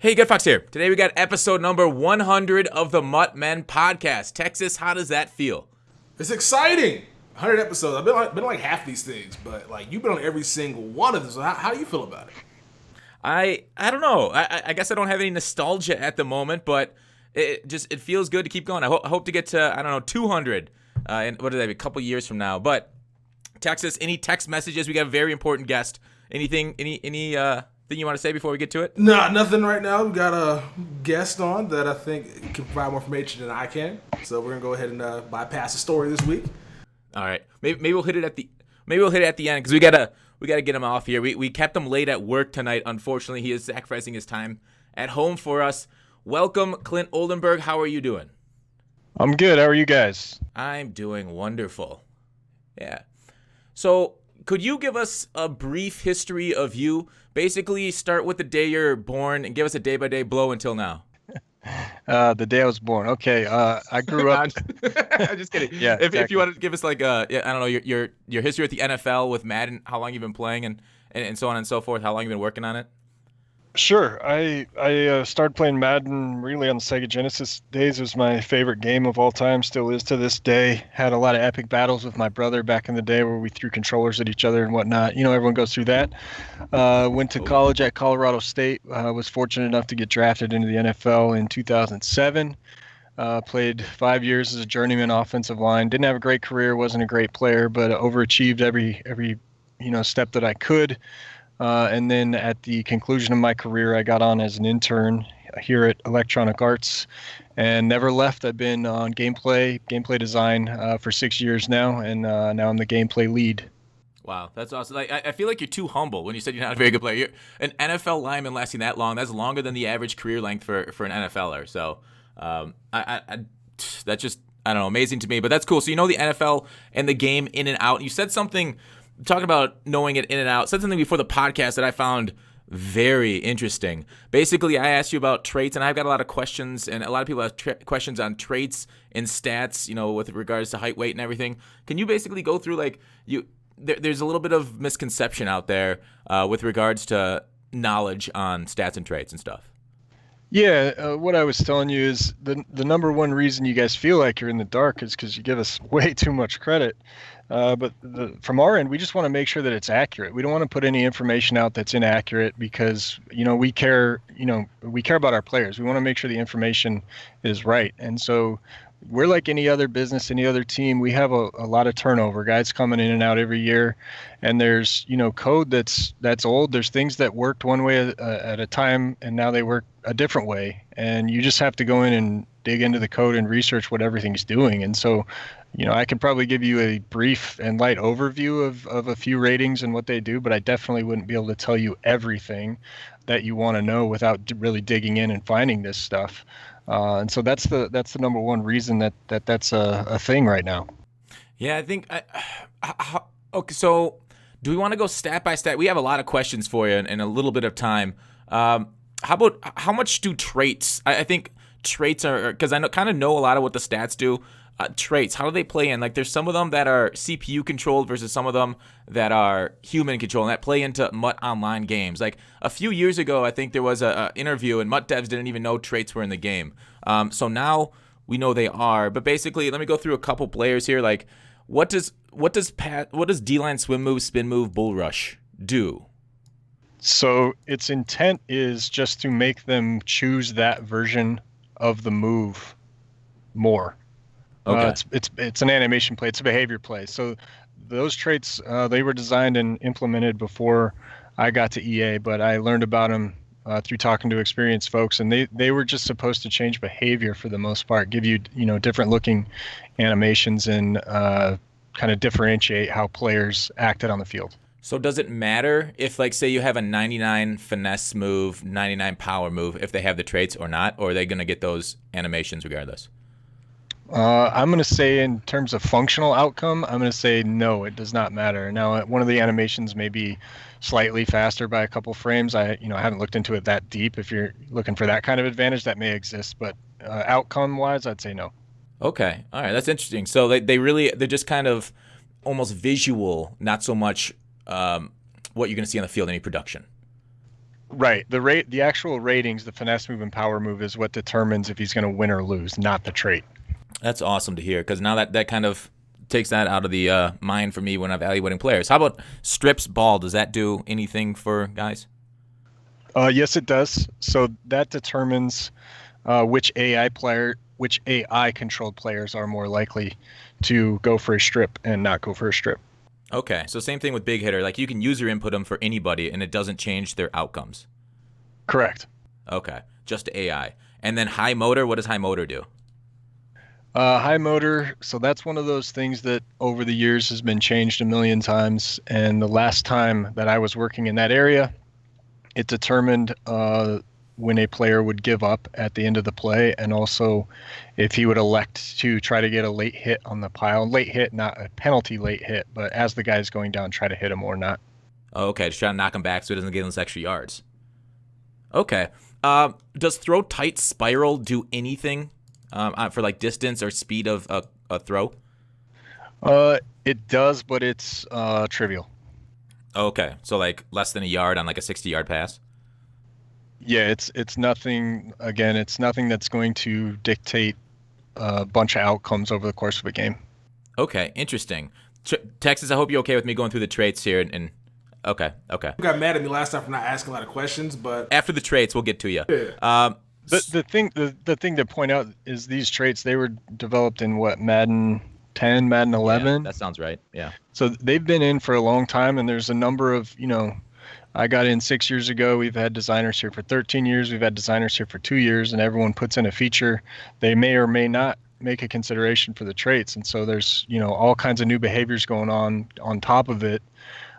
Hey, Good Fox here. Today we got episode number 100 of the MUT Men podcast. Texas, how does that feel? It's exciting. 100 episodes. I've been on like half these things, but like you've been on every single one of them. So how do you feel about it? I don't know. I guess I don't have any nostalgia at the moment, but it feels good to keep going. I hope to get to, 200 in, what is that, a couple years from now. But Texas, any text messages? We got a very important guest. Anything you want to say before we get to it? Nah, nothing right now. We got a guest on that I think can provide more information than I can. So we're gonna go ahead and bypass the story this week. All right, maybe we'll hit it at the end because we gotta get him off here. We kept him late at work tonight. Unfortunately, he is sacrificing his time at home for us. Welcome, Clint Oldenburg. How are you doing? I'm good. How are you guys? I'm doing wonderful. Yeah. So, could you give us a brief history of you? Basically, start with the day you're born and give us a day-by-day blow until now. The day I was born. Okay. I grew up. I'm just kidding. Yeah. If you want to give us like your history with the NFL with Madden, how long you've been playing and so on and so forth, how long you've been working on it. Sure. I started playing Madden really on the Sega Genesis days. It was my favorite game of all time. Still is to this day. Had a lot of epic battles with my brother back in the day where we threw controllers at each other and whatnot. You know, everyone goes through that. Went to college at Colorado State. Was fortunate enough to get drafted into the NFL in 2007. Played 5 years as a journeyman offensive line. Didn't have a great career. Wasn't a great player, but overachieved every step that I could. And then at the conclusion of my career, I got on as an intern here at Electronic Arts and never left. I've been on gameplay design for 6 years now, and now I'm the gameplay lead. Wow, that's awesome. Like, I feel like you're too humble when you said you're not a very good player. You're an NFL lineman lasting that long. That's longer than the average career length for an NFLer. So that's just, I don't know, amazing to me. But that's cool. So you know the NFL and the game in and out. You said something, talking about knowing it in and out, said something before the podcast that I found very interesting. Basically, I asked you about traits, and I've got a lot of questions, and a lot of people have questions on traits and stats, with regards to height, weight, and everything. Can you basically go through, there's a little bit of misconception out there with regards to knowledge on stats and traits and stuff. Yeah, what I was telling you is the number one reason you guys feel like you're in the dark is because you give us way too much credit. But from our end, we just want to make sure that it's accurate. We don't want to put any information out that's inaccurate because, we care about our players. We want to make sure the information is right. And so we're like any other business, any other team. We have a lot of turnover, guys coming in and out every year. And there's, code that's old. There's things that worked one way at a time, and now they work a different way. And you just have to go in and dig into the code and research what everything's doing. And so, I could probably give you a brief and light overview of a few ratings and what they do, but I definitely wouldn't be able to tell you everything that you want to know without really digging in and finding this stuff. And so that's the number one reason that's a thing right now. Yeah, I think. Okay, so do we want to go stat by stat? We have a lot of questions for you in a little bit of time. How much do traits? I think traits are, because I kind of know a lot of what the stats do. Traits, how do they play in? Like, there's some of them that are CPU controlled versus some of them that are human controlled, and that play into MUT online games. Like, a few years ago, I think there was a interview, and MUT devs didn't even know traits were in the game. So now we know they are. But basically, let me go through a couple players here. Like, what does D-line swim move, spin move, bull rush do? So its intent is just to make them choose that version of the move more. Okay. It's an animation play. It's a behavior play. So those traits, they were designed and implemented before I got to EA, but I learned about them through talking to experienced folks, and they were just supposed to change behavior for the most part, give you different looking animations and kind of differentiate how players acted on the field. So does it matter if, like, say you have a 99 finesse move, 99 power move, if they have the traits or not, or are they going to get those animations regardless? I'm going to say in terms of functional outcome, I'm going to say no, it does not matter. Now, one of the animations may be slightly faster by a couple frames. I haven't looked into it that deep. If you're looking for that kind of advantage, that may exist, but outcome-wise, I'd say no. Okay, all right, that's interesting. So they're just kind of almost visual, not so much what you're going to see on the field, any production. Right. The actual ratings, the finesse move and power move is what determines if he's going to win or lose, not the trait. That's awesome to hear, because now that kind of takes that out of the mind for me when evaluating players. How about strips ball? Does that do anything for guys? Yes, it does. So that determines which AI controlled players are more likely to go for a strip and not go for a strip. Okay, so same thing with big hitter. Like, you can user input them for anybody, and it doesn't change their outcomes. Correct. Okay, just AI. And then high motor, what does high motor do? High motor, so that's one of those things that over the years has been changed a million times. And the last time that I was working in that area, it determined when a player would give up at the end of the play, and also if he would elect to try to get a late hit on the pile. Late hit, not a penalty late hit, but as the guy's going down, try to hit him or not. Oh, okay, just try to knock him back so he doesn't get those extra yards. Okay. Does throw tight spiral do anything for like distance or speed of a throw? It does, but it's trivial. Okay, so like less than a yard on like a 60-yard pass? Yeah, it's nothing. Again, it's nothing that's going to dictate a bunch of outcomes over the course of a game. Okay, interesting. Texas, I hope you're okay with me going through the traits here. And okay. You got mad at me last time for not asking a lot of questions, but After the traits, we'll get to you. Yeah. The thing to point out is these traits, they were developed in what, Madden 10, Madden 11. Yeah, that sounds right. Yeah. So they've been in for a long time, and there's a number of, I got in 6 years ago. We've had designers here for 13 years. We've had designers here for 2 years, and everyone puts in a feature. They may or may not make a consideration for the traits. And so there's, all kinds of new behaviors going on top of it.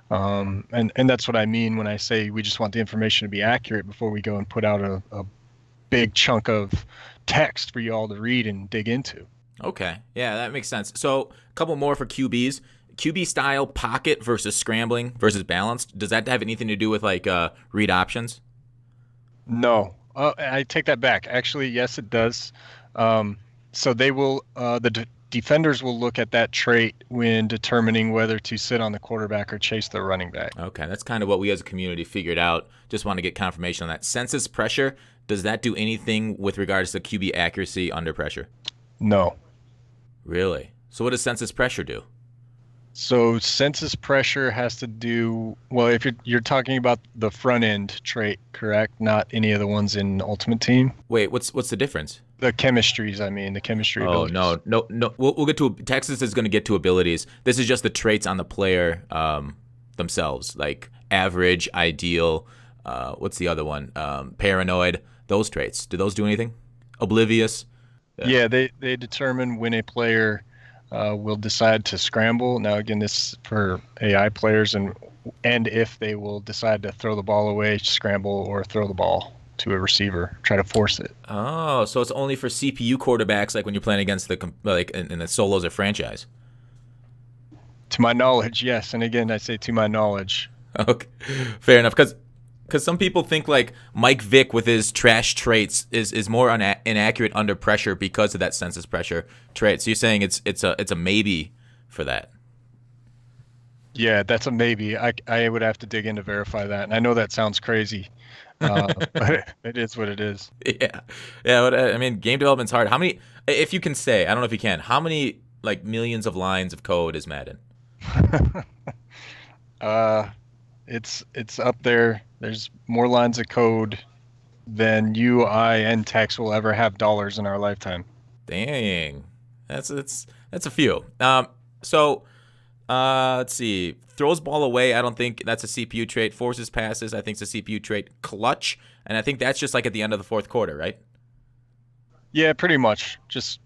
And that's what I mean when I say we just want the information to be accurate before we go and put out a big chunk of text for you all to read and dig into. Okay. Yeah, that makes sense. So a couple more for QBs. QB style, pocket versus scrambling versus balanced. Does that have anything to do with like read options? No, I take that back. Actually, yes, it does. So they will, defenders will look at that trait when determining whether to sit on the quarterback or chase the running back. Okay, that's kind of what we as a community figured out. Just want to get confirmation on that. Census pressure, does that do anything with regards to QB accuracy under pressure? No. Really? So what does census pressure do? So census pressure has to do, well, if you're talking about the front end trait, correct? Not any of the ones in Ultimate Team. Wait, what's the difference? The chemistries, I mean, the chemistry abilities. No. We'll get to Texas is going to get to abilities. This is just the traits on the player themselves, like average, ideal. What's the other one? Paranoid. Those traits. Do those do anything? Oblivious. Yeah, they determine when a player will decide to scramble. Now, again, this is for AI players, and if they will decide to throw the ball away, scramble, or throw the ball to a receiver, try to force it. Oh, so it's only for CPU quarterbacks, like when you're playing against the in the solos of franchise. To my knowledge, yes. And again, I say to my knowledge. Okay, fair enough. Because some people think like Mike Vick with his trash traits is more inaccurate under pressure because of that census pressure trait. So you're saying it's a maybe for that. Yeah, that's a maybe. I would have to dig in to verify that. And I know that sounds crazy, but it is what it is. Yeah. I mean, game development's hard. How many, if you can say, I don't know if you can, how many like millions of lines of code is Madden? It's up there. There's more lines of code than you, I, and Tex will ever have dollars in our lifetime. Dang, that's a few. So let's see. Throws ball away. I don't think that's a CPU trait. Forces passes. I think it's a CPU trait. Clutch, and I think that's just like at the end of the fourth quarter, right? Yeah, pretty much. Just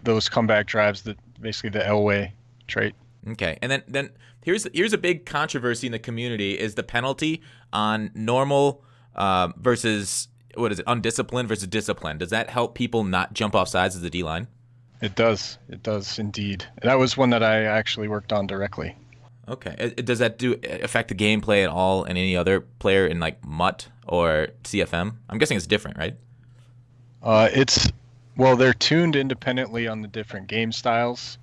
those comeback drives, that basically the Elway trait. Okay, and then here's a big controversy in the community is the penalty on normal versus undisciplined versus disciplined. Does that help people not jump off sides as a D-line? It does indeed. That was one that I actually worked on directly. Okay, does that affect the gameplay at all in any other player in like MUT or CFM? I'm guessing it's different, right? They're tuned independently on the different game styles.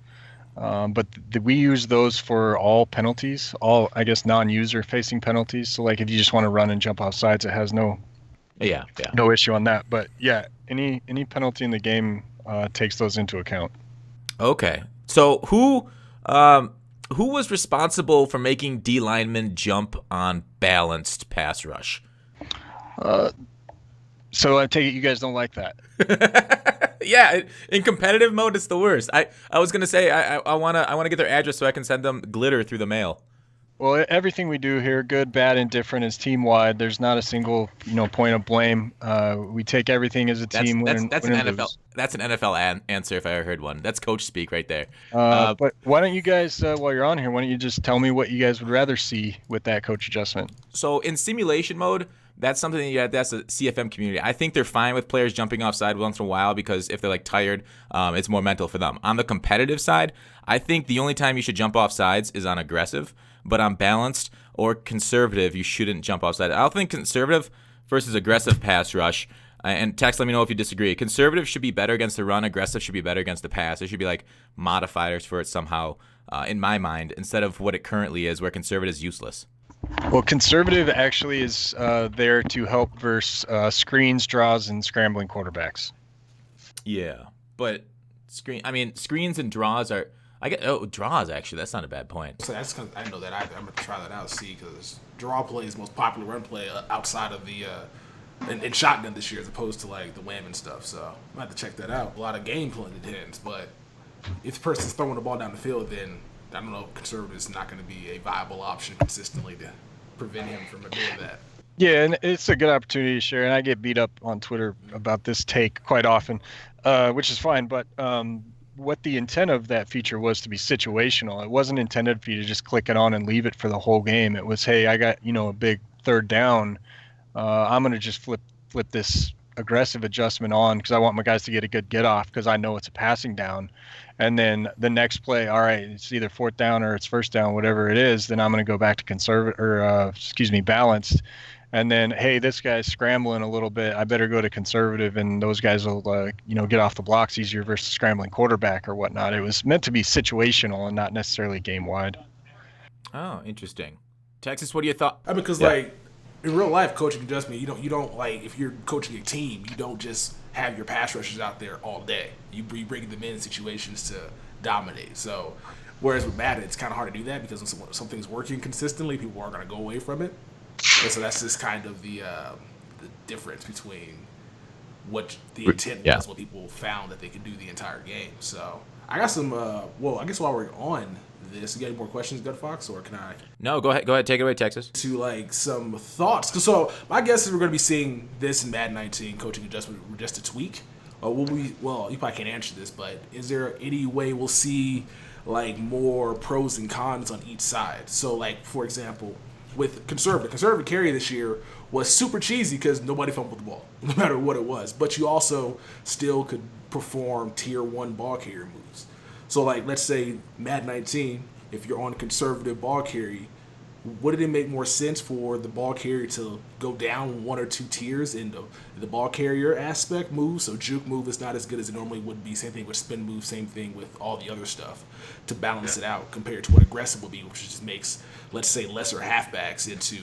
But we use those for all penalties, all, I guess, non-user facing penalties. So like if you just want to run and jump off sides, it has no issue on that. But yeah, any penalty in the game takes those into account. Okay. So who was responsible for making D linemen jump on balanced pass rush? So I take it you guys don't like that. Yeah, in competitive mode, it's the worst. I was gonna say I wanna get their address so I can send them glitter through the mail. Well, everything we do here, good, bad, and different, is team-wide. There's not a single, point of blame. We take everything as a team. That's win an and NFL. lose. That's an NFL answer if I ever heard one. That's coach speak right there. But why don't you guys, while you're on here, why don't you just tell me what you guys would rather see with that coach adjustment? So in simulation mode, that's something that's a CFM community. I think they're fine with players jumping offside once in a while because if they're like tired, it's more mental for them. On the competitive side, I think the only time you should jump off sides is on aggressive, but on balanced or conservative, you shouldn't jump offside. I don't think conservative versus aggressive pass rush. And Tex, let me know if you disagree. Conservative should be better against the run. Aggressive should be better against the pass. There should be like modifiers for it somehow, in my mind, instead of what it currently is, where conservative is useless. Well, conservative actually is there to help versus screens, draws, and scrambling quarterbacks. Yeah, but screens and draws are. Draws actually. That's not a bad point. So that's I didn't know that either. I'm gonna try that out, see, because draw play is the most popular run play outside of the in shotgun this year, as opposed to like the wham and stuff. So I'm gonna have to check that out. A lot of game planted hens, but if the person's throwing the ball down the field, then I don't know. Conservative is not going to be a viable option consistently to prevent him from doing that. Yeah, and it's a good opportunity to share. And I get beat up on Twitter about this take quite often, which is fine. But what the intent of that feature was to be situational. It wasn't intended for you to just click it on and leave it for the whole game. It was, hey, I got a big third down. I'm going to just flip this aggressive adjustment on because I want my guys to get a good get off because I know it's a passing down. And then the next play, all right, it's either fourth down or it's first down, whatever it is. Then I'm going to go back to balanced. And then, hey, this guy's scrambling a little bit. I better go to conservative, and those guys will, get off the blocks easier versus scrambling quarterback or whatnot. It was meant to be situational and not necessarily game wide. Oh, interesting. Texas, what do you thought? Because in real life, coaching adjustment, you don't like if you're coaching a team, you don't just have your pass rushers out there all day. You bring them in situations to dominate. So, whereas with Madden, it's kind of hard to do that because when something's working consistently, people are going to go away from it. And so that's just kind of the difference between what the intent was, what people found that they could do the entire game. So I got some. I guess while we're on this, you got any more questions, Gut Fox, or can I? No, go ahead, take it away, Texas. To some thoughts. So my guess is we're going to be seeing this in Madden 19 coaching adjustment just a tweak. You probably can't answer this, but is there any way we'll see more pros and cons on each side? So for example, with conservative carry this year was super cheesy because nobody fumbled the ball, no matter what it was. But you also still could perform tier 1 ball carrier moves. So let's say Madden 19, if you're on conservative ball carry, wouldn't it make more sense for the ball carrier to go down 1 or 2 tiers in the ball carrier aspect move? So juke move is not as good as it normally would be. Same thing with spin move, same thing with all the other stuff to balance it out compared to what aggressive would be, which just makes, let's say, lesser halfbacks into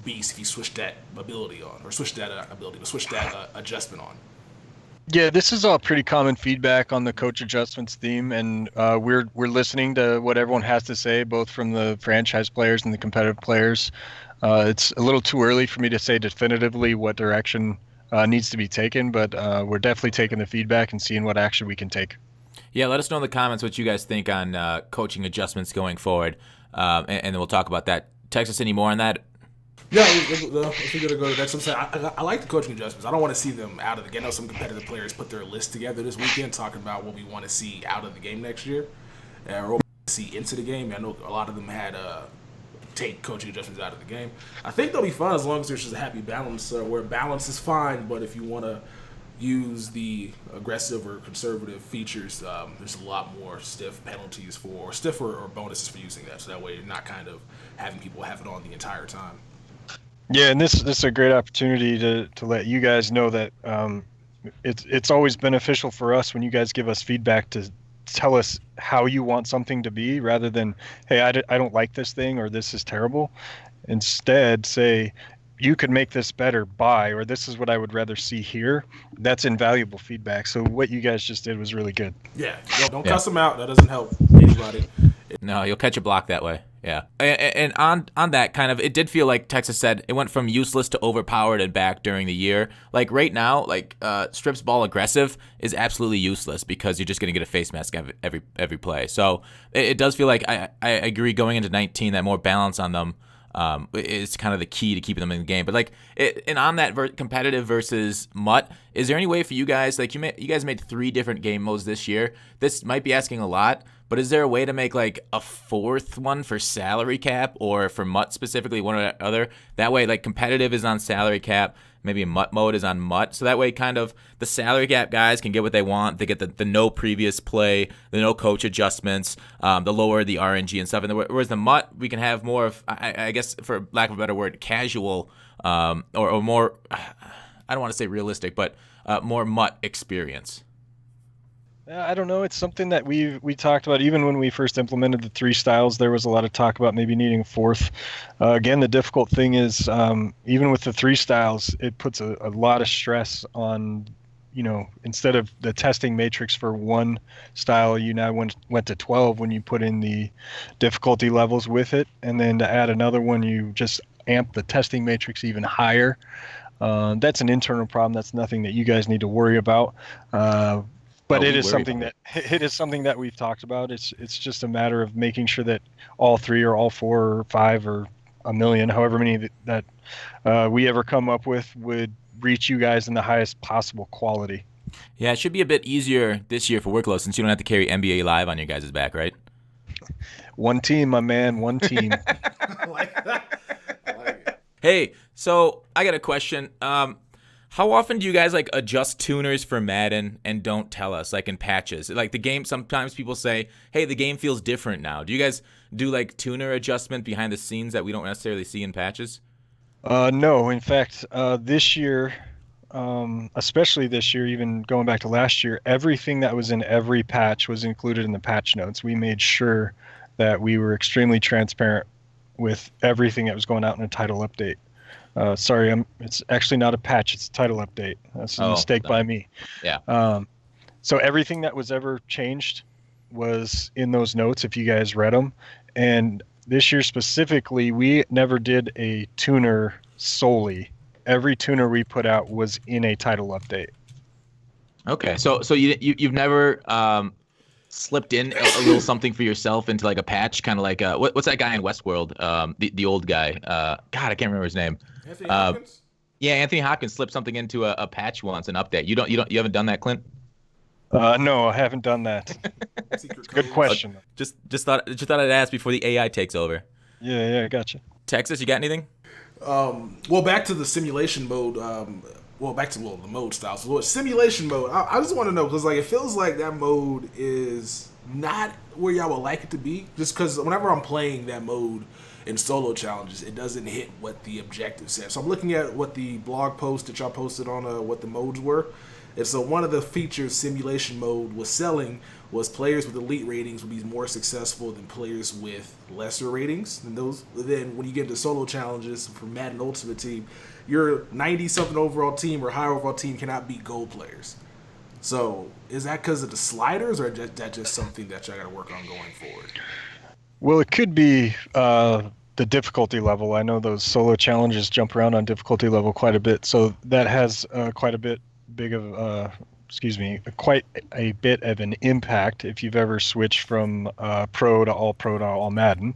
beasts if you switch that ability on, or switch that adjustment on. Yeah, this is all pretty common feedback on the coach adjustments theme, and we're listening to what everyone has to say, both from the franchise players and the competitive players. It's a little too early for me to say definitively what direction needs to be taken, but we're definitely taking the feedback and seeing what action we can take. Yeah, let us know in the comments what you guys think on coaching adjustments going forward, and then we'll talk about that. Texas, any more on that? Yeah, if we're going to go to that, so I like the coaching adjustments. I don't want to see them out of the game. I know some competitive players put their list together this weekend talking about what we want to see out of the game next year, or what we want to see into the game. I know a lot of them had take coaching adjustments out of the game. I think they'll be fun as long as there's just a happy balance, where balance is fine, but if you want to use the aggressive or conservative features, there's a lot more stiff penalties or bonuses for using that, so that way you're not kind of having people have it on the entire time. Yeah, and this is a great opportunity to let you guys know that it's always beneficial for us when you guys give us feedback to tell us how you want something to be rather than, hey, I don't like this thing or this is terrible. Instead, say, you could make this better by, or this is what I would rather see here. That's invaluable feedback. So what you guys just did was really good. Yeah, don't cuss them out. That doesn't help anybody. No, you'll catch a block that way. Yeah. And on that kind of, it did feel like Texas said it went from useless to overpowered and back during the year. Like right now, like strips ball aggressive is absolutely useless because you're just going to get a face mask every play. So it does feel like I agree going into 19 that more balance on them is kind of the key to keeping them in the game. But like, and on that competitive versus MUT, is there any way for you guys, like you guys made 3 different game modes this year. This might be asking a lot, but is there a way to make like a 4th one for salary cap or for MUT specifically, one or the other? That way, like competitive is on salary cap, maybe MUT mode is on MUT. So that way, kind of the salary cap guys can get what they want. They get the no previous play, the no coach adjustments, the lower the RNG and stuff. And whereas the MUT, we can have more of, I guess, for lack of a better word, casual or more, I don't want to say realistic, but more MUT experience. I don't know. It's something that we talked about even when we first implemented the 3 styles. There was a lot of talk about maybe needing a 4th. Again, the difficult thing is even with the 3 styles, it puts a lot of stress on, instead of the testing matrix for one style, you now went to 12 when you put in the difficulty levels with it. And then to add another one, you just amp the testing matrix even higher. That's an internal problem. That's nothing that you guys need to worry about. But it is something that we've talked about. It's just a matter of making sure that all 3 or all 4 or 5 or a million, however many that we ever come up with, would reach you guys in the highest possible quality. Yeah, it should be a bit easier this year for workload since you don't have to carry NBA Live on your guys' back, right? One team, my man, one team. I like that. I like it. Hey, so I got a question. How often do you guys like adjust tuners for Madden and don't tell us, like in patches? Like the game, sometimes people say, hey, the game feels different now. Do you guys do like tuner adjustment behind the scenes that we don't necessarily see in patches? No, in fact, this year, especially this year, even going back to last year, everything that was in every patch was included in the patch notes. We made sure that we were extremely transparent with everything that was going out in a title update. Sorry, it's actually not a patch, it's a title update. That's a mistake by me. Yeah. So everything that was ever changed was in those notes if you guys read them. And this year specifically, we never did a tuner solely. Every tuner we put out was in a title update. Okay, so you've never slipped in a little something for yourself into like a patch, kind of like what's that guy in Westworld? The old guy. God, I can't remember his name. Anthony Hopkins? Yeah, Anthony Hopkins slipped something into a patch once, an update. You haven't done that, Clint? No, I haven't done that. Good question. Just thought I'd ask before the AI takes over. Yeah, I gotcha. Texas, you got anything? Well, back to the simulation mode. The mode styles. So simulation mode. I just want to know because like it feels like that mode is not where y'all would like it to be. Just because whenever I'm playing that mode in solo challenges, it doesn't hit what the objective said. So I'm looking at what the blog post that y'all posted on what the modes were. And so one of the features simulation mode was selling was players with elite ratings would be more successful than players with lesser ratings. And then when you get into solo challenges for Madden Ultimate Team, your 90-something overall team or higher overall team cannot beat gold players. So is that because of the sliders, or is that just something that y'all got to work on going forward? Well, it could be the difficulty level. I know those solo challenges jump around on difficulty level quite a bit, so that has quite a bit of an impact if you've ever switched from pro to all Madden.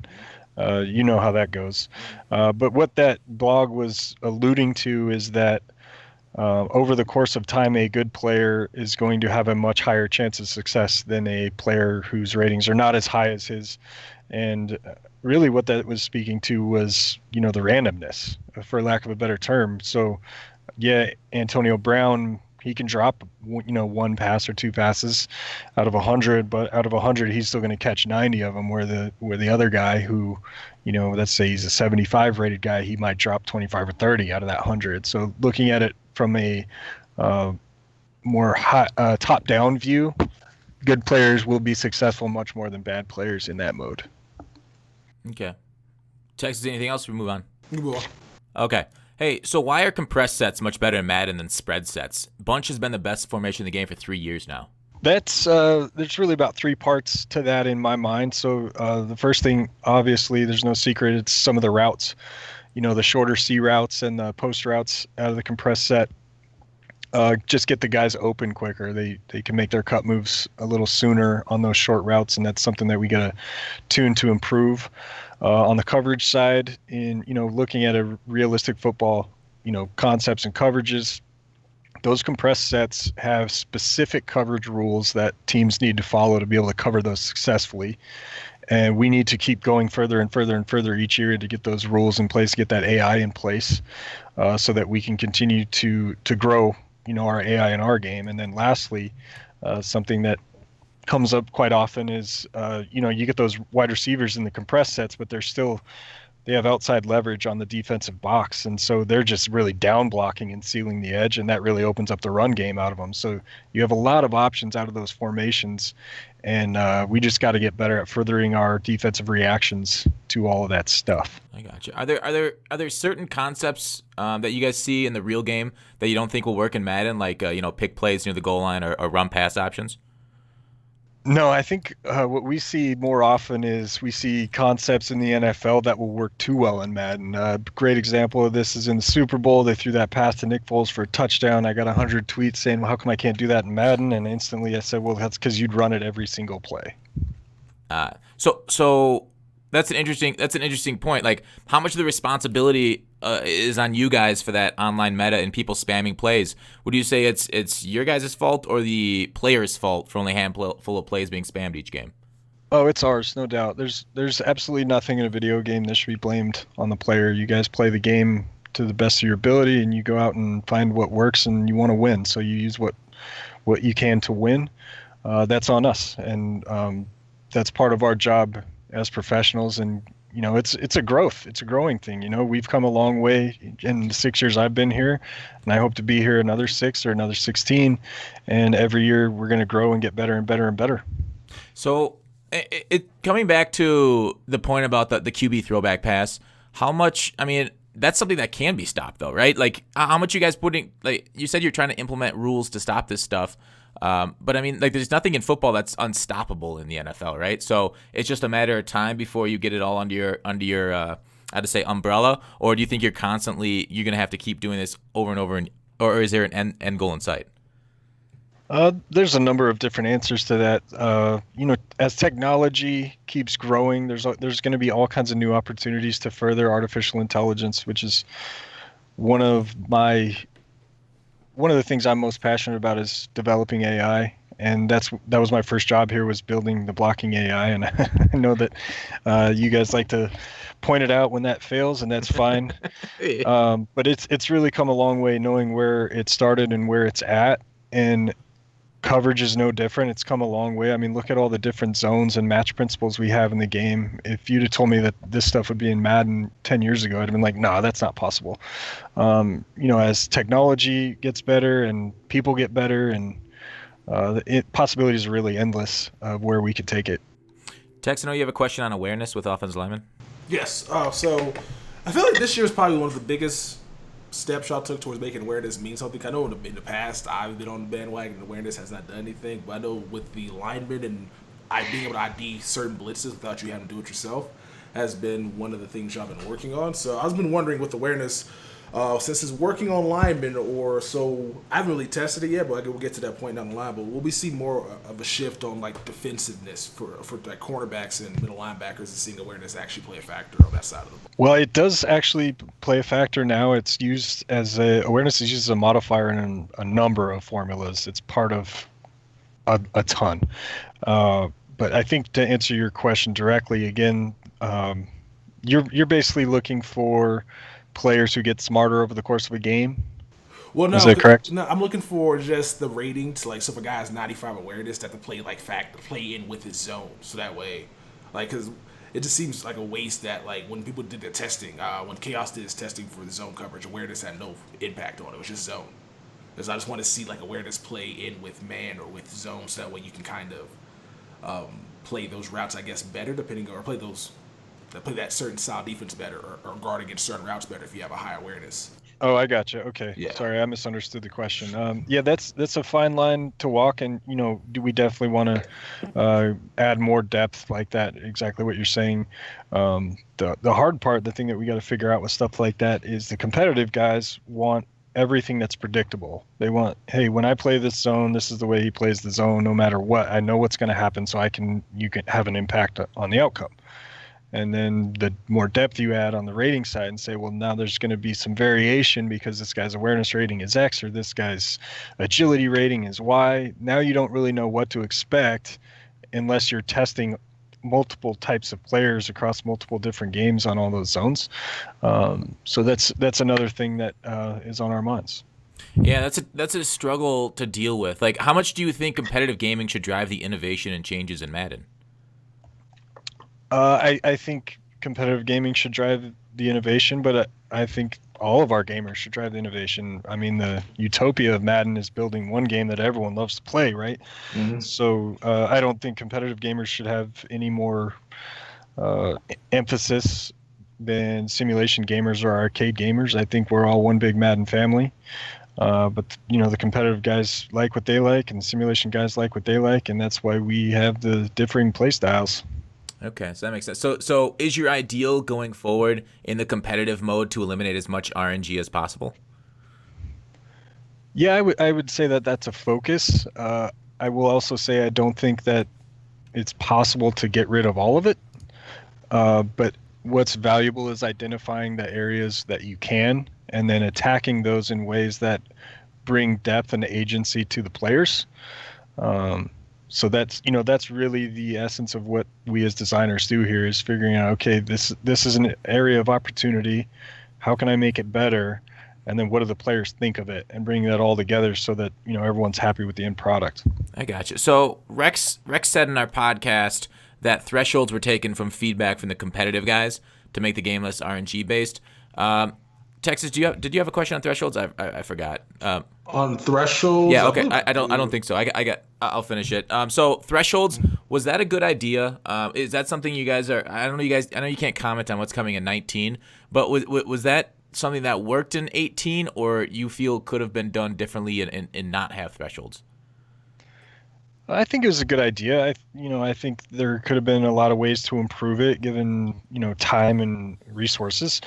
You know how that goes. But what that blog was alluding to is that over the course of time, a good player is going to have a much higher chance of success than a player whose ratings are not as high as his. And really what that was speaking to was, the randomness, for lack of a better term. So, yeah, Antonio Brown, he can drop, one pass or 2 passes out of 100, but out of 100, he's still going to catch 90 of them, where the other guy who, let's say he's a 75 rated guy, he might drop 25 or 30 out of that 100. So looking at it from a more top-down view, good players will be successful much more than bad players in that mode. Okay. Texas, anything else? We move on. Well, Okay. Hey, so why are compressed sets much better in Madden than spread sets? Bunch has been the best formation in the game for 3 years now. That's there's really about three parts to that in my mind. So the first thing, obviously, there's no secret. It's some of the routes, the shorter C routes and the post routes out of the compressed set. Just get the guys open quicker. They can make their cut moves a little sooner on those short routes, and that's something that we got to tune to improve. On the coverage side, in looking at a realistic football, concepts and coverages, those compressed sets have specific coverage rules that teams need to follow to be able to cover those successfully. And we need to keep going further and further and further each year to get those rules in place, get that AI in place, so that we can continue to grow, our AI in our game. And then lastly, something that comes up quite often is, you get those wide receivers in the compressed sets, but they have outside leverage on the defensive box. And so they're just really down blocking and sealing the edge. And that really opens up the run game out of them. So you have a lot of options out of those formations. And we just got to get better at furthering our defensive reactions to all of that stuff. I got you. Are there certain concepts that you guys see in the real game that you don't think will work in Madden, like pick plays near the goal line or run pass options? No, I think what we see more often is we see concepts in the NFL that will work too well in Madden. A great example of this is in the Super Bowl. They threw that pass to Nick Foles for a touchdown. I got 100 tweets saying, well, how come I can't do that in Madden? And instantly I said, well, that's because you'd run it every single play. So that's an interesting point. Like, how much of the responsibility is on you guys for that online meta and people spamming plays? Would you say it's your guys' fault or the players' fault for only a handful of plays being spammed each game? Oh, it's ours, no doubt. There's absolutely nothing in a video game that should be blamed on the player. You guys play the game to the best of your ability, and you go out and find what works, and you want to win. So you use what you can to win. That's on us, and that's part of our job as professionals. And it's a growing thing. We've come a long way in the 6 years I've been here, and I hope to be here another 6 or another 16. And every year we're going to grow and get better and better and better. So, coming back to the point about the QB throwback pass, how much? I mean, that's something that can be stopped, though, right? Like, how much you guys putting? Like, you said you're trying to implement rules to stop this stuff. But I mean, like, there's nothing in football that's unstoppable in the NFL, right? So it's just a matter of time before you get it all under your how to say, umbrella. Or do you think you're gonna have to keep doing this over and over, or is there an end goal in sight? There's a number of different answers to that. As technology keeps growing, there's going to be all kinds of new opportunities to further artificial intelligence, which is one of the things I'm most passionate about is developing AI, and that was my first job here, was building the blocking AI. And I know that you guys like to point it out when that fails, and that's fine. But it's really come a long way, knowing where it started and where it's at, and coverage is no different. It's come a long way. I mean, look at all the different zones and match principles we have in the game. If you'd have told me that this stuff would be in Madden 10 years ago, I'd have been like, no, that's not possible. As technology gets better and people get better, and possibilities are really endless of where we could take it. Tex, I know you have a question on awareness with offensive linemen. yes. So I feel like this year is probably one of the biggest steps y'all took towards making awareness mean something. I know in the past I've been on the bandwagon and awareness has not done anything, but I know with the linemen and being able to ID certain blitzes without you having to do it yourself has been one of the things y'all been working on. So I've been wondering with awareness, since it's working on linemen, I haven't really tested it yet, but we'll get to that point down the line. But will we see more of a shift on like defensiveness for like cornerbacks and middle linebackers, and seeing awareness actually play a factor on that side of the ball? Well, it does actually play a factor now. It's used awareness is used as a modifier in a number of formulas. It's part of a ton. But I think to answer your question directly, again, you're basically looking for players who get smarter over the course of a game. Well, no, is that correct? No, I'm looking for just the ratings. Like, so if a guy has 95 awareness, that to play in with his zone. So that way, like, because it just seems like a waste that, like, when people did their testing, when Chaos did his testing for the zone coverage, awareness had no impact on it. It was just zone. Because I just want to see like awareness play in with man or with zone, so that way you can kind of play those routes, I guess, better, depending, or play that certain style defense better, or guard against certain routes better if you have a high awareness. Oh, I gotcha. Okay. Yeah. Sorry, I misunderstood the question. Yeah, that's a fine line to walk, and do we definitely want to add more depth like that? Exactly what you're saying. The hard part, the thing that we got to figure out with stuff like that, is the competitive guys want everything that's predictable. They want, hey, when I play this zone, this is the way he plays the zone. No matter what, I know what's going to happen, so you can have an impact on the outcome. And then the more depth you add on the rating side and say, well, now there's going to be some variation because this guy's awareness rating is X or this guy's agility rating is Y. Now you don't really know what to expect unless you're testing multiple types of players across multiple different games on all those zones. So that's another thing that is on our minds. Yeah, that's a struggle to deal with. Like, how much do you think competitive gaming should drive the innovation and changes in Madden? I think competitive gaming should drive the innovation, but I think all of our gamers should drive the innovation. I mean, the utopia of Madden is building one game that everyone loves to play, right? Mm-hmm. So I don't think competitive gamers should have any more emphasis than simulation gamers or arcade gamers. I think we're all one big Madden family. But the competitive guys like what they like, and the simulation guys like what they like, and that's why we have the differing play styles. Okay, so that makes sense. So is your ideal going forward in the competitive mode to eliminate as much RNG as possible? Yeah, I would say that that's a focus. I will also say I don't think that it's possible to get rid of all of it. But what's valuable is identifying the areas that you can and then attacking those in ways that bring depth and agency to the players. So that's really the essence of what we as designers do here, is figuring out, okay, this is an area of opportunity. How can I make it better? And then what do the players think of it, and bring that all together so that everyone's happy with the end product. I got you. So Rex said in our podcast that thresholds were taken from feedback from the competitive guys to make the game less RNG based. Texas, did you have a question on thresholds? I forgot. On thresholds? Yeah. Okay. I don't think so. I'll finish it. So thresholds, was that a good idea? Is that something you guys are? I don't know. I know you can't comment on what's coming in 19, but was that something that worked in 18, or you feel could have been done differently and not have thresholds? I think it was a good idea. I think there could have been a lot of ways to improve it, given time and resources.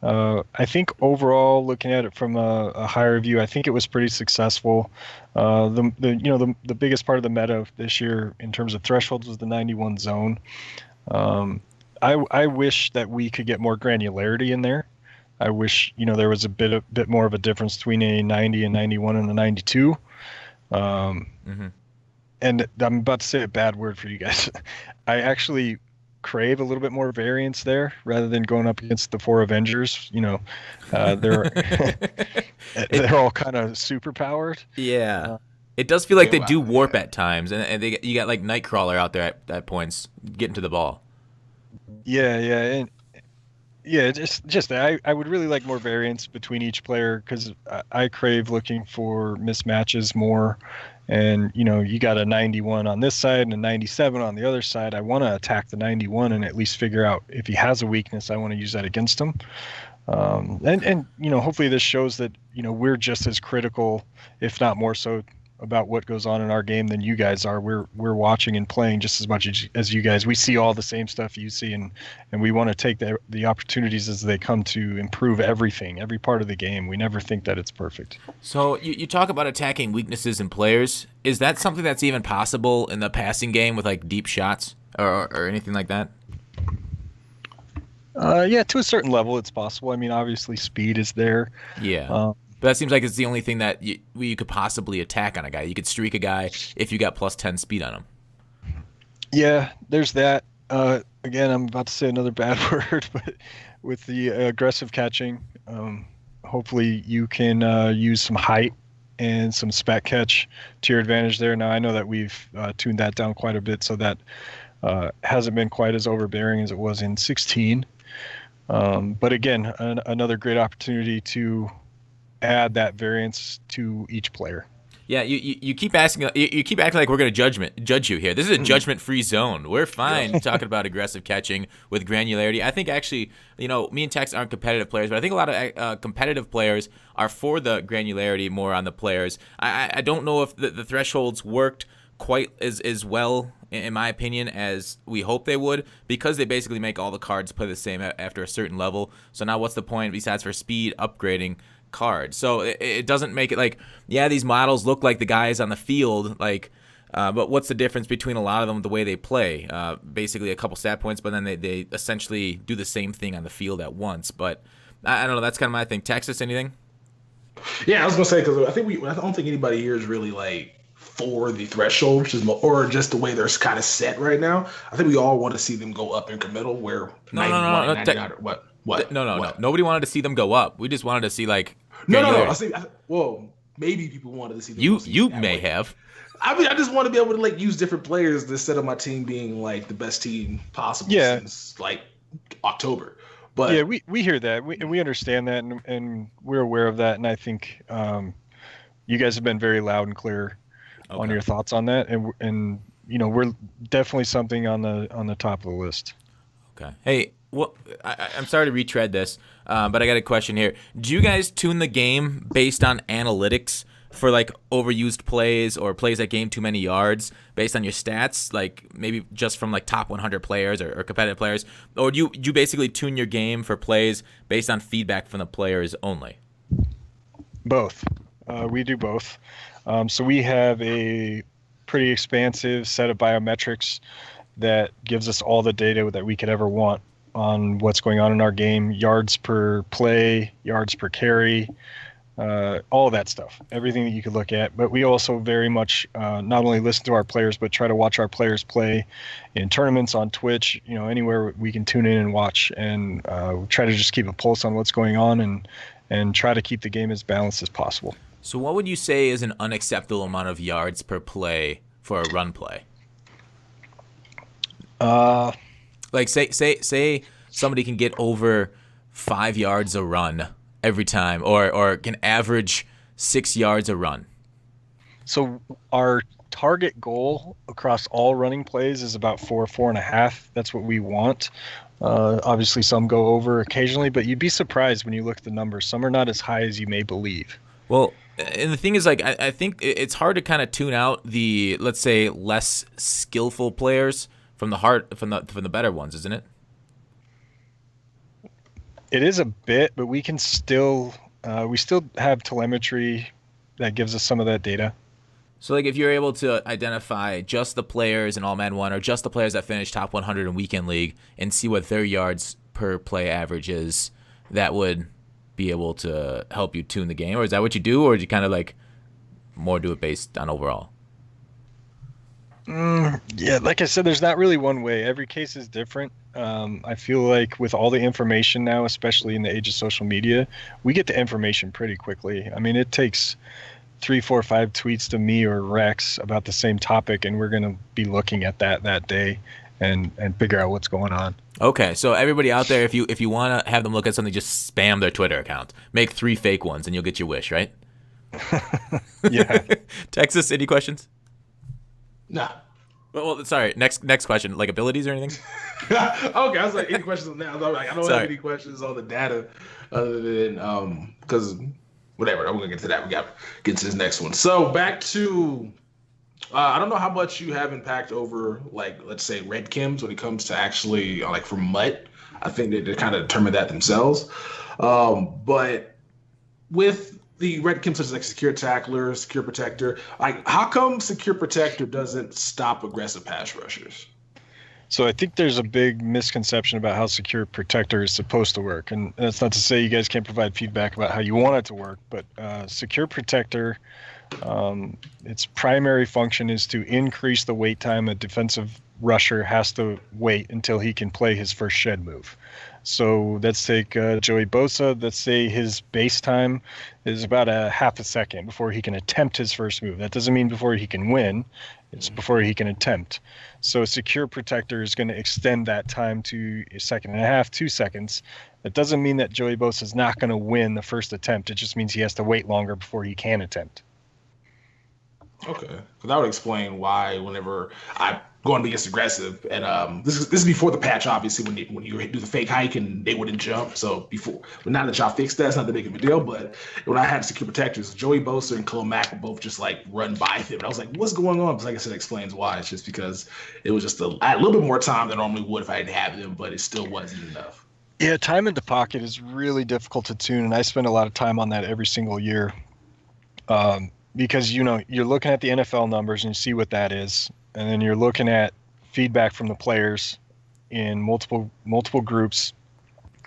I think overall, looking at it from a higher view, I think it was pretty successful. The biggest part of the meta this year in terms of thresholds was the 91 zone. I wish that we could get more granularity in there. I wish there was a bit more of a difference between a 90 and 91 and a 92. And I'm about to say a bad word for you guys. I actually crave a little bit more variance there rather than going up against the 4 Avengers. They're all kind of super powered. Yeah. It does feel like they do warp at times, and you got like Nightcrawler out there at points getting to the ball. Yeah. Just I would really like more variance between each player, because I crave looking for mismatches more. And you got a 91 on this side and a 97 on the other side. I want to attack the 91 and at least figure out if he has a weakness. I want to use that against him. And hopefully this shows that we're just as critical, if not more so, about what goes on in our game than you guys are. We're watching and playing just as much as you guys. We see all the same stuff you see, and we want to take the opportunities as they come to improve everything, every part of the game. We never think that it's perfect. So you talk about attacking weaknesses in players. Is that something that's even possible in the passing game with like deep shots or anything like that? Yeah, to a certain level, it's possible. I mean, obviously, speed is there. Yeah. But that seems like it's the only thing that you could possibly attack on a guy. You could streak a guy if you got plus 10 speed on him. Yeah, there's that. Again, I'm about to say another bad word, but with the aggressive catching, hopefully you can use some height and some spec catch to your advantage there. Now, I know that we've tuned that down quite a bit, so that hasn't been quite as overbearing as it was in 16. But again, another great opportunity to add that variance to each player. Yeah, you keep asking, you keep acting like we're going to judge you here. This is a judgment-free zone. We're fine talking about aggressive catching with granularity. I think actually, me and Tex aren't competitive players, but I think a lot of competitive players are for the granularity more on the players. I don't know if the thresholds worked quite as well, in my opinion, as we hope they would, because they basically make all the cards play the same after a certain level. So now what's the point besides for speed upgrading card? So it doesn't make it like, yeah, these models look like the guys on the field, like, but what's the difference between a lot of them, the way they play? Basically a couple stat points, but then they essentially do the same thing on the field at once. But I don't know, that's kind of my thing. Texas, anything? Yeah, I was gonna say, because I don't think anybody here is really like for the threshold, or just the way they're kind of set right now. I think we all want to see them go up incremental, where 91 and 99 or what? What? No. Nobody wanted to see them go up. We just wanted to see like. No. Well, maybe people wanted to see them. You may have. I mean, I just want to be able to like use different players instead of my team being like the best team possible since like October. But yeah, we hear that, we understand that, and we're aware of that, and I think you guys have been very loud and clear on your thoughts on that, and we're definitely something on the top of the list. Okay. Hey, well, I'm sorry to retread this, but I got a question here. Do you guys tune the game based on analytics for like overused plays or plays that gain too many yards based on your stats, like maybe just from like top 100 players or competitive players, or do you basically tune your game for plays based on feedback from the players only? Both. We do both. So we have a pretty expansive set of biometrics that gives us all the data that we could ever want on what's going on in our game: yards per play, yards per carry, all of that stuff, everything that you could look at. But we also very much not only listen to our players, but try to watch our players play in tournaments, on Twitch, anywhere we can tune in and watch, and try to just keep a pulse on what's going on and try to keep the game as balanced as possible. So what would you say is an unacceptable amount of yards per play for a run play? Like say somebody can get over 5 yards a run every time, or can average 6 yards a run. So our target goal across all running plays is about 4.5. That's what we want. Obviously some go over occasionally, but you'd be surprised when you look at the numbers. Some are not as high as you may believe. Well, and the thing is, like, I think it's hard to kind of tune out the, let's say, less skillful players from the better ones, isn't it? It is a bit, but we can still have telemetry that gives us some of that data. So, like, if you're able to identify just the players in All Madden 1 or just the players that finish top 100 in Weekend League and see what their yards per play average is, that would be able to help you tune the game? Or is that what you do, or do you kind of like more do it based on overall? Yeah, like I said, there's not really one way. Every case is different. I feel like with all the information now, especially in the age of social media, we get the information pretty quickly. I mean, it takes 3, 4, 5 tweets to me or Rex about the same topic, and we're going to be looking at that day and figure out what's going on. Okay, so everybody out there, if you want to have them look at something, just spam their Twitter account. Make 3 fake ones, and you'll get your wish, right? Yeah. Texas, any questions? Nah. Well, sorry. Next question. Like abilities or anything? Okay, I was like, any questions on that? I was like, I don't have any questions on the data other than because whatever. I'm gonna get to that. We got to get to this next one. So back to I don't know how much you have impact over, like, let's say red chems when it comes to actually like for MUT. I think they kind of determine that themselves. But with the red chems such as like secure tackler, secure protector, like how come secure protector doesn't stop aggressive pass rushers? So I think there's a big misconception about how secure protector is supposed to work, and that's not to say you guys can't provide feedback about how you want it to work, but secure protector Its primary function is to increase the wait time a defensive rusher has to wait until he can play his first shed move. So let's take Joey Bosa. Let's say his base time is about a half a second before he can attempt his first move. That doesn't mean before he can win. It's before he can attempt. So a secure protector is going to extend that time to a second and a half, 2 seconds. That doesn't mean that Joey Bosa is not going to win the first attempt. It just means he has to wait longer before he can attempt. Okay, so that would explain why whenever I going against aggressive, and this is before the patch, obviously, when you do the fake hike and they wouldn't jump. So before, but now that y'all fixed that, it's not that big of a deal. But when I had secure protectors, Joey Bosa and Khalil Mack would both just like run by him, and I was like, "What's going on?" Because like I said, it explains why. It's just because it was just I had a little bit more time than I normally would if I didn't have them, but it still wasn't enough. Yeah, time in the pocket is really difficult to tune, and I spend a lot of time on that every single year. Because you're looking at the NFL numbers and you see what that is, and then you're looking at feedback from the players in multiple groups.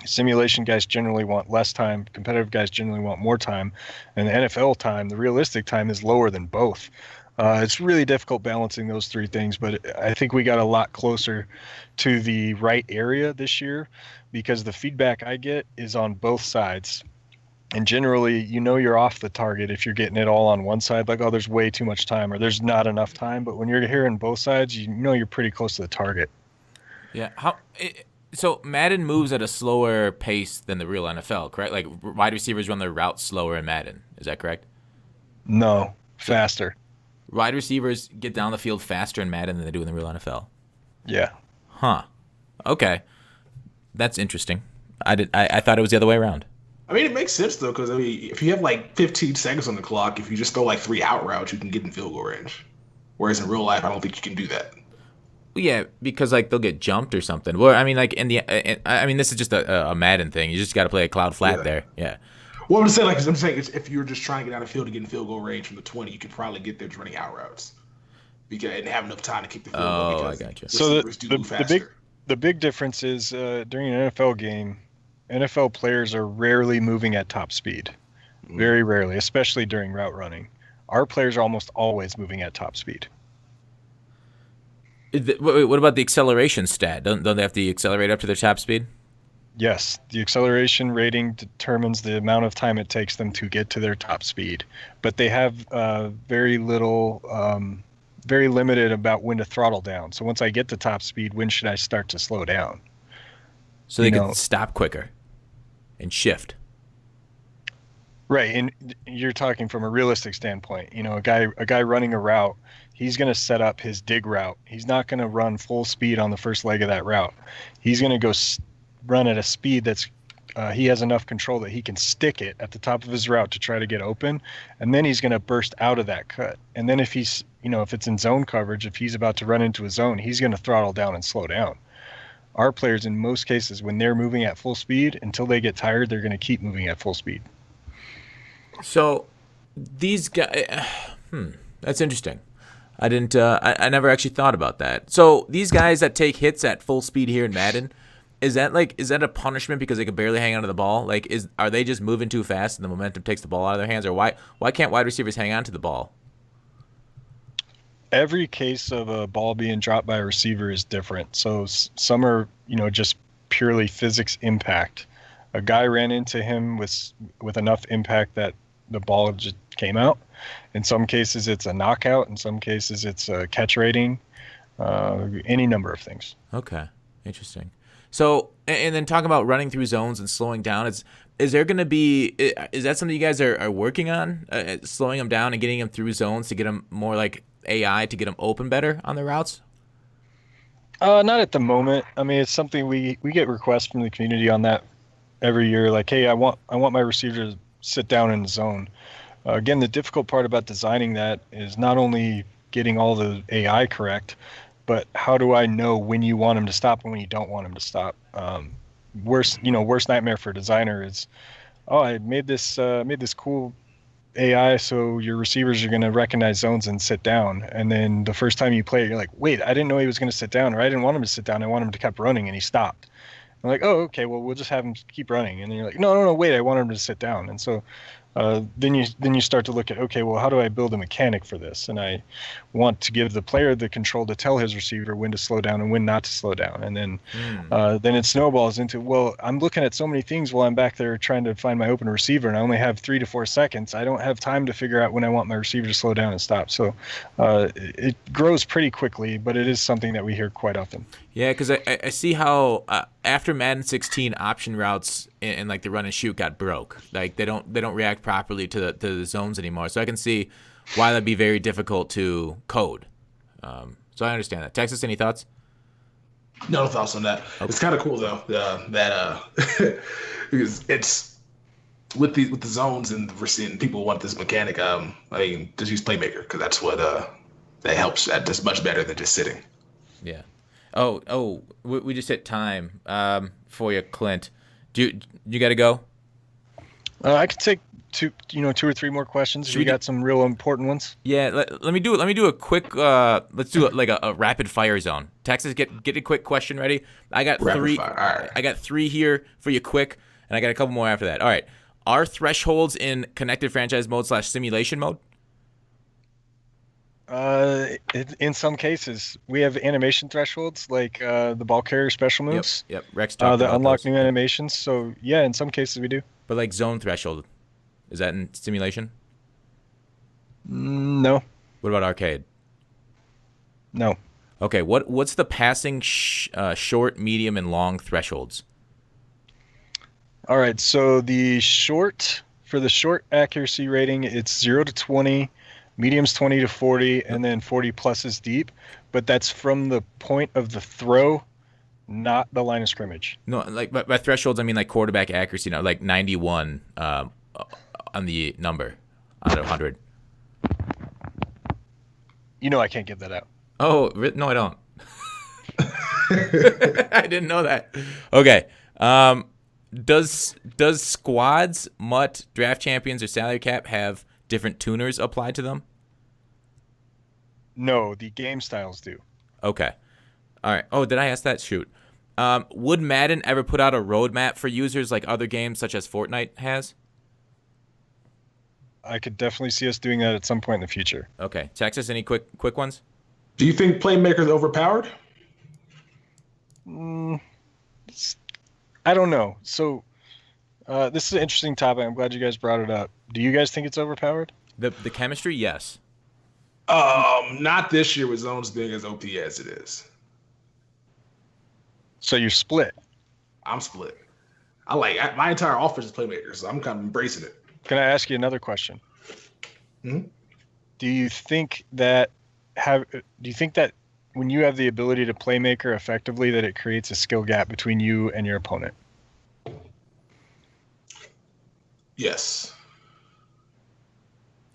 Simulation guys generally want less time. Competitive guys generally want more time, and the NFL time, the realistic time, is lower than both. It's really difficult balancing those three things, but I think we got a lot closer to the right area this year because the feedback I get is on both sides. And generally, you're off the target if you're getting it all on one side, like, oh, there's way too much time or there's not enough time. But when you're hearing both sides, you're pretty close to the target. Yeah. So Madden moves at a slower pace than the real NFL, correct? Like wide receivers run their routes slower in Madden. Is that correct? No, faster. Wide receivers get down the field faster in Madden than they do in the real NFL. Yeah. Huh. Okay. That's interesting. I thought it was the other way around. I mean, it makes sense though, because I mean, if you have like 15 seconds on the clock, if you just throw like 3 out routes, you can get in field goal range. Whereas in real life, I don't think you can do that. Yeah, because like they'll get jumped or something. Well, I mean, like this is just a Madden thing. You just got to play a cloud flat there. Yeah. Well, I'm just saying, if you're just trying to get out of field to get in field goal range from the 20, you could probably get there just running out routes because and have enough time to kick the field goal. I got you. So the big difference is during an NFL game, NFL players are rarely moving at top speed. Very rarely, especially during route running. Our players are almost always moving at top speed. What about the acceleration stat? Don't they have to accelerate up to their top speed? Yes, the acceleration rating determines the amount of time it takes them to get to their top speed. But they have very limited about when to throttle down. So once I get to top speed, when should I start to slow down? So they can stop quicker and shift. Right, and you're talking from a realistic standpoint. A guy running a route, he's going to set up his dig route. He's not going to run full speed on the first leg of that route. He's going to go run at a speed that's he has enough control that he can stick it at the top of his route to try to get open, and then he's going to burst out of that cut. And then if he's, if it's in zone coverage, if he's about to run into a zone, he's going to throttle down and slow down. Our players, in most cases, when they're moving at full speed, until they get tired, they're going to keep moving at full speed. So these guys, that's interesting. I didn't. I never actually thought about that. So these guys that take hits at full speed here in Madden, is that a punishment because they can barely hang on to the ball? Like, are they just moving too fast and the momentum takes the ball out of their hands, or why can't wide receivers hang on to the ball? Every case of a ball being dropped by a receiver is different. So some are, just purely physics impact. A guy ran into him with enough impact that the ball just came out. In some cases, it's a knockout. In some cases, it's a catch rating. Any number of things. Okay, interesting. So, and then talk about running through zones and slowing down. Is there going to be? Is that something you guys are working on? Slowing them down and getting them through zones to get them more like AI to get them open better on their routes? Not at the moment. I mean, it's something we get requests from the community on that every year. Like, hey, I want my receiver to sit down in the zone. Again, the difficult part about designing that is not only getting all the AI correct, but how do I know when you want them to stop and when you don't want them to stop? Worst nightmare for a designer is, oh, I made this cool AI so your receivers are going to recognize zones and sit down. And then the first time you play it, you're like, wait, I didn't know he was going to sit down, or I didn't want him to sit down. I want him to keep running, and he stopped. I'm like, oh, okay, well, we'll just have him keep running. And then you're like, no, wait, I want him to sit down. And so then you start to look at, okay, well, how do I build a mechanic for this? And I want to give the player the control to tell his receiver when to slow down and when not to slow down. And then it snowballs into, well, I'm looking at so many things while I'm back there trying to find my open receiver, and I only have 3 to 4 seconds. I don't have time to figure out when I want my receiver to slow down and stop. So it grows pretty quickly, but it is something that we hear quite often. Yeah, because I see how after Madden 16, option routes and like the run and shoot got broke. Like they don't react properly to the zones anymore. So I can see why that'd be very difficult to code. So I understand that. Texas, any thoughts? No thoughts on that. Okay. It's kind of cool though because it's with the zones, and we're seeing people want this mechanic. I mean, just use Playmaker because that's what that helps. That's much better than just sitting. Yeah. Oh, we just hit time for you, Clint. You got to go? I could take 2 or 3 more questions. You got some real important ones. Yeah, let me do a quick. Let's do like a rapid fire zone. Texas, get a quick question ready. I got rapid 3. Fire. All right. I got 3 here for you, quick, and I got a couple more after that. All right. Are thresholds in connected franchise mode / simulation mode? In some cases, we have animation thresholds, like the ball carrier special moves. Yep. Rex talked that about unlock those. new animations. So yeah, in some cases we do. But like zone threshold, is that in simulation? No. What about arcade? No. Okay. What's the passing short, medium, and long thresholds? All right. So for the short accuracy rating, it's 0 to 20. Medium's 20 to 40, and then 40 plus is deep, but that's from the point of the throw, not the line of scrimmage. No, like by thresholds, I mean like quarterback accuracy, like 91 on the number out of 100. I can't give that out. Oh, no, I don't. I didn't know that. Okay. Does squads, MUT, draft champions, or salary cap have different tuners applied to them? No, the game styles do. Okay. All right. Oh, did I ask that? Shoot. Would Madden ever put out a roadmap for users like other games such as Fortnite has? I could definitely see us doing that at some point in the future. Okay. Texas, any quick ones? Do you think Playmaker is overpowered? I don't know. So this is an interesting topic. I'm glad you guys brought it up. Do you guys think it's overpowered? The chemistry, yes. Not this year with zones being as OP as it is. So you're split. I'm split. My entire offense is Playmaker, so I'm kind of embracing it. Can I ask you another question? Mm-hmm. Do you think that when you have the ability to Playmaker effectively, that it creates a skill gap between you and your opponent? Yes.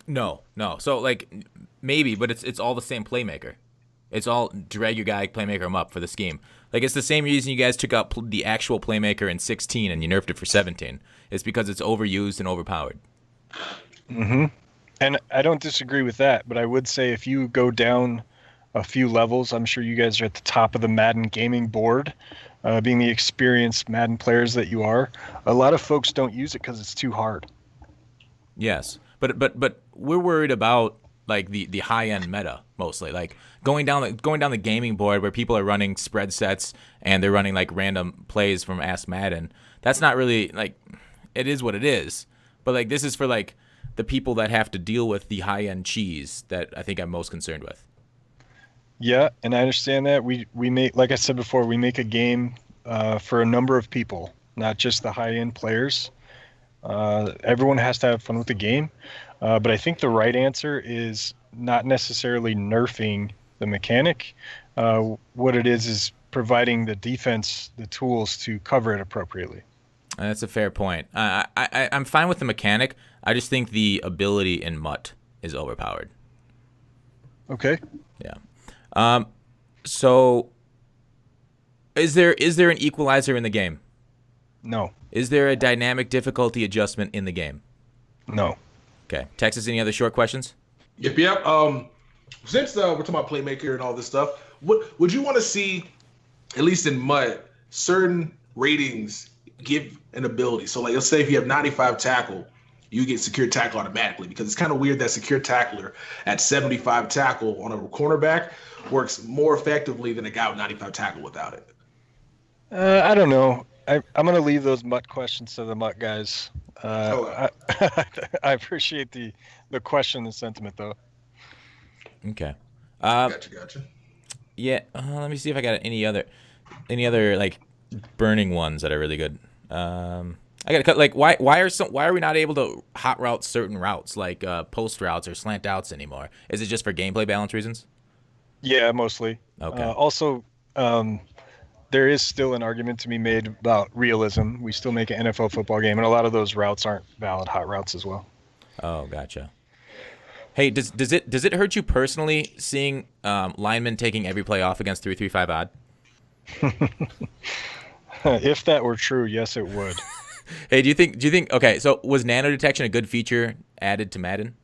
No. So like maybe, but it's all the same Playmaker. It's all drag your guy, Playmaker him up for the scheme. Like it's the same reason you guys took out the actual Playmaker in 16 and you nerfed it for 17. It's because it's overused and overpowered. Mm-hmm. And I don't disagree with that, but I would say if you go down a few levels, I'm sure you guys are at the top of the Madden gaming board, being the experienced Madden players that you are. A lot of folks don't use it because it's too hard. Yes, but we're worried about like the high end meta mostly, like going down the gaming board where people are running spread sets and they're running like random plays from Ask Madden. That's not really like, it is what it is, but like this is for like the people that have to deal with the high end cheese that I think I'm most concerned with. Yeah, and I understand that. We make, like I said before, we make a game for a number of people, not just the high end players. Everyone has to have fun with the game. But I think the right answer is not necessarily nerfing the mechanic. What it is providing the defense the tools to cover it appropriately. That's a fair point. I'm fine with the mechanic. I just think the ability in MUT is overpowered. Okay. Yeah. So is there an equalizer in the game? No. Is there a dynamic difficulty adjustment in the game? No. Okay. Texas, any other short questions? Yep. Since we're talking about Playmaker and all this stuff, would you want to see, at least in MUT, certain ratings give an ability? So like, let's say if you have 95 tackle, you get secure tackle automatically, because it's kind of weird that secure tackler at 75 tackle on a cornerback works more effectively than a guy with 95 tackle without it. I don't know. I'm going to leave those MUT questions to the MUT guys. I appreciate the question and sentiment, though. Okay. Gotcha. Yeah. Let me see if I got any other like burning ones that are really good. I gotta cut. Like, why are we not able to hot route certain routes, like post routes or slant outs anymore? Is it just for gameplay balance reasons? Yeah, mostly. Okay. Also, there is still an argument to be made about realism. We still make an NFL football game, and a lot of those routes aren't valid hot routes as well. Oh, gotcha. Hey, does it hurt you personally seeing linemen taking every play off against 3-3-5 odd? If that were true, yes, it would. Hey, do you think? Okay, so was nano detection a good feature added to Madden?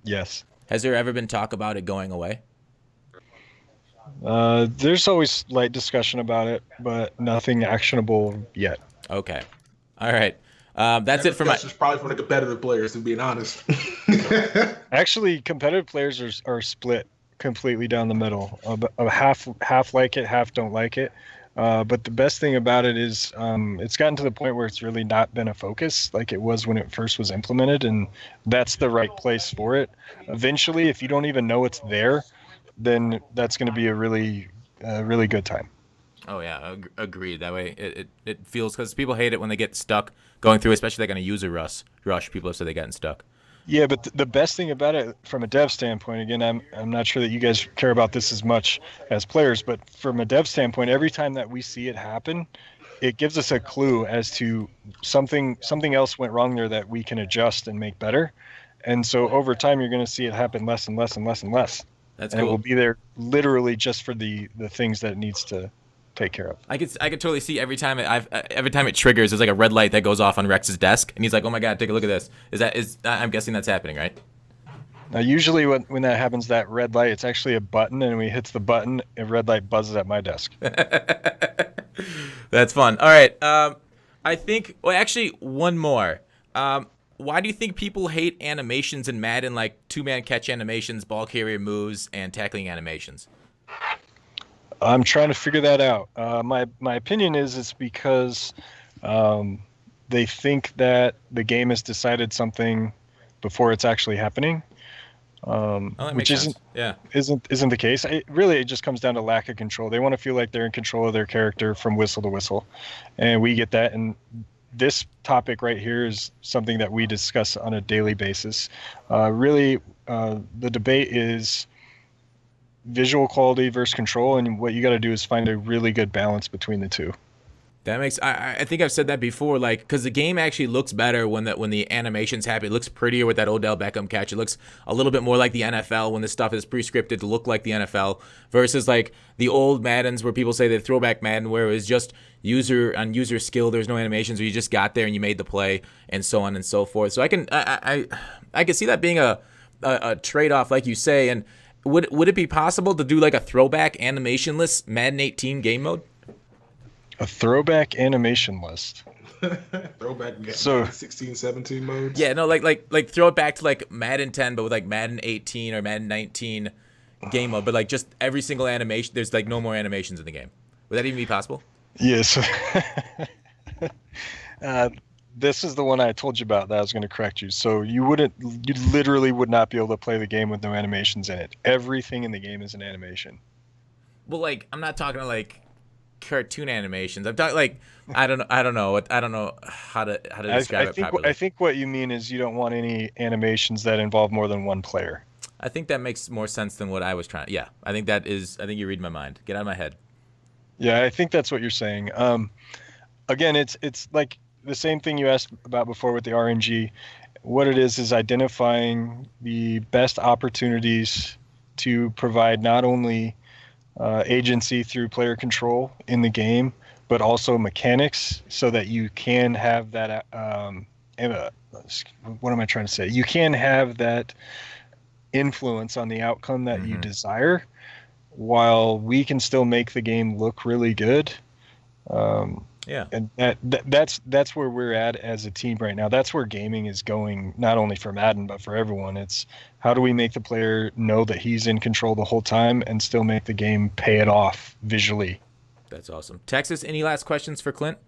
Yes. Has there ever been talk about it going away? There's always light discussion about it, but nothing actionable yet. Okay. All right. That's it for my. That's just probably for the competitive players, to being honest. Actually, competitive players are split completely down the middle. Half like it, half don't like it. But the best thing about it is it's gotten to the point where it's really not been a focus like it was when it first was implemented, and that's the right place for it. Eventually, if you don't even know it's there, then that's going to be a really good time. Oh yeah, agreed. That way it feels, because people hate it when they get stuck going through, especially like on a user rush. People have said they gotten stuck. Yeah, but the best thing about it from a dev standpoint, again, I'm not sure that you guys care about this as much as players, but from a dev standpoint, every time that we see it happen, it gives us a clue as to something else went wrong there that we can adjust and make better. And so over time, you're going to see it happen less and less and less and less. That's and cool. It will be there literally just for the things that it needs to take care of. I could totally see every time it triggers, there's like a red light that goes off on Rex's desk, and he's like, "Oh my god, take a look at this." I'm guessing that's happening, right? Now, usually when that happens, that red light, it's actually a button, and when he hits the button, a red light buzzes at my desk. That's fun. All right. I think. Well, actually, one more. Why do you think people hate animations in Madden, like two-man catch animations, ball carrier moves, and tackling animations? I'm trying to figure that out. My opinion is it's because they think that the game has decided something before it's actually happening, which isn't the case. It just comes down to lack of control. They want to feel like they're in control of their character from whistle to whistle, and we get that. And this topic right here is something that we discuss on a daily basis. The debate is visual quality versus control, and what you got to do is find a really good balance between the two. That makes. I think I've said that before, like, because the game actually looks better when the animations happen. It looks prettier with that Odell Beckham catch. It looks a little bit more like the NFL when this stuff is pre-scripted to look like the NFL, versus like the old Maddens where people say the throwback Madden where it was just user skill. There's no animations, where you just got there and you made the play and so on and so forth. So I can see that being a trade-off, like you say. And would it be possible to do like a throwback animationless Madden 18 game mode? A throwback animation list. Throwback, so 16, 17 modes. Yeah, no, like throw it back to like Madden 10, but with like Madden 18 or Madden 19 game mode, but like just every single animation. There's like no more animations in the game. Would that even be possible? Yes. This is the one I told you about that I was going to correct you. So you literally would not be able to play the game with no animations in it. Everything in the game is an animation. Well, like, I'm not talking like cartoon animations. I'm talking like I don't know how to describe it properly. I think what you mean is you don't want any animations that involve more than one player. I think that makes more sense than what I was trying. Yeah, I think you're reading my mind. Get out of my head. Yeah, I think that's what you're saying. Again, it's like the same thing you asked about before with the RNG. What it is identifying the best opportunities to provide not only agency through player control in the game, but also mechanics, so that you can have that. What am I trying to say? You can have that influence on the outcome that you desire, while we can still make the game look really good. Yeah. And that's where we're at as a team right now. That's where gaming is going, not only for Madden but for everyone. It's how do we make the player know that he's in control the whole time and still make the game pay it off visually. That's awesome. Texas, any last questions for Clint?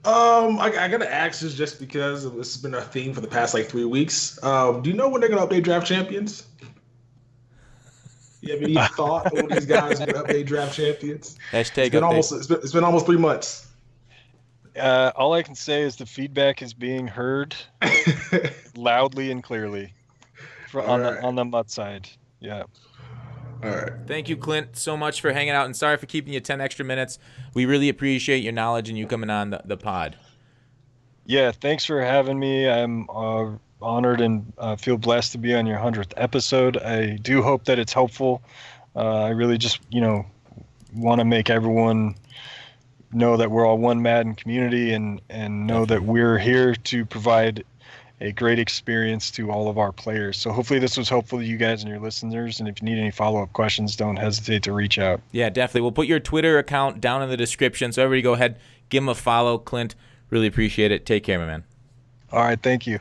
I gotta ask this just because this has been a theme for the past like 3 weeks. Do you know when they're gonna update draft champions? You have any thought on when these guys are gonna update draft champions? Hashtag It's been almost 3 months. All I can say is the feedback is being heard loudly and clearly on the MUT side. Yeah. All right. Thank you, Clint, so much for hanging out, and sorry for keeping you 10 extra minutes. We really appreciate your knowledge and you coming on the pod. Yeah, thanks for having me. I'm honored and feel blessed to be on your 100th episode. I do hope that it's helpful. I really just, want to make everyone know that we're all one Madden community and know that we're here to provide a great experience to all of our players. So hopefully this was helpful to you guys and your listeners. And if you need any follow-up questions, don't hesitate to reach out. Yeah, definitely. We'll put your Twitter account down in the description. So everybody go ahead, give him a follow. Clint, really appreciate it. Take care, my man. All right. Thank you.